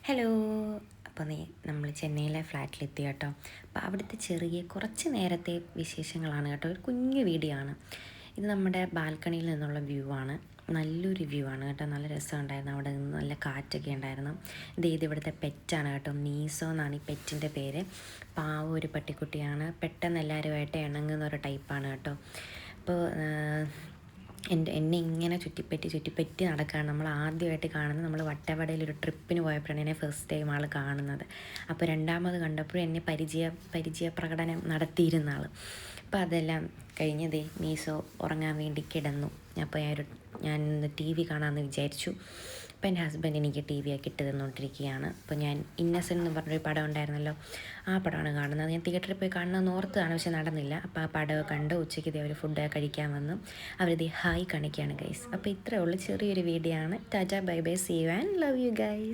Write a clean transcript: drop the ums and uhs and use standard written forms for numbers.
Hello. അപ്പോൾ നമ്മൾ ചെന്നൈയിലെ ഫ്ലാറ്റിലെത്തി കേട്ടോ. അപ്പോൾ അവിടുത്തെ കുറച്ച് നേരത്തെ വിശേഷങ്ങളാണ് കേട്ടോ. ഒരു കുഞ്ഞു വീഡിയോ ആണ് ഇത്. നമ്മുടെ ബാൽക്കണിയിൽ നിന്നുള്ള വ്യൂ ആണ്. നല്ലൊരു വ്യൂ ആണ് കേട്ടോ. നല്ല രസമുണ്ടായിരുന്നു. അവിടെ നിന്ന് നല്ല കാറ്റൊക്കെ ഉണ്ടായിരുന്നു. ഇത് ഇവിടുത്തെ പെറ്റാണ് കേട്ടോ. മീസോ എന്നാണ് ഈ പെറ്റിൻ്റെ പേര്. പാവം ഒരു പട്ടിക്കുട്ടിയാണ്. പെട്ടെന്ന് എല്ലാവരുമായിട്ട് ഇണങ്ങുന്ന ഒരു ടൈപ്പാണ് കേട്ടോ. അപ്പോൾ എന്നെ ഇങ്ങനെ ചുറ്റിപ്പറ്റി നടക്കുകയാണ്. നമ്മൾ ആദ്യമായിട്ട് കാണുന്നത് നമ്മൾ വട്ടവടയിലൊരു ട്രിപ്പിന് പോയപ്പോഴാണ് എന്നെ ഫസ്റ്റ് ടൈം ആൾ കാണുന്നത്. അപ്പോൾ രണ്ടാമത് കണ്ടപ്പോഴും എന്നെ പരിചയ പ്രകടനം നടത്തിയിരുന്ന ആൾ. അപ്പോൾ അതെല്ലാം കഴിഞ്ഞതേ മീസോ ഉറങ്ങാൻ വേണ്ടി കിടന്നു. അപ്പോൾ ഞാൻ ടി വി കാണാമെന്ന് വിചാരിച്ചു. അപ്പോൾ എൻ്റെ ഹസ്ബൻഡ് എനിക്ക് ടി വി ആക്കി ഇട്ട് തന്നുകൊണ്ടിരിക്കുകയാണ്. അപ്പോൾ ഞാൻ ഇന്നസെൻ്റ് എന്ന് പറഞ്ഞൊരു പടം ഉണ്ടായിരുന്നല്ലോ, ആ പടമാണ് കാണുന്നത്. ഞാൻ തിയേറ്ററിൽ പോയി കാണണമെന്ന് ഓർത്താണ്, പക്ഷെ നടന്നില്ല. അപ്പോൾ ആ പടമൊക്കെ കണ്ട് ഉച്ചയ്ക്ക് അവർ ഫുഡ് കഴിക്കാൻ വന്നു. അവരിത് ഹായ് കാണിക്കുകയാണ് ഗൈസ്. അപ്പോൾ ഇത്രയേ ഉള്ളൂ, ചെറിയൊരു വീഡിയോ ആണ്. Tata bye bye, see you and love you guys.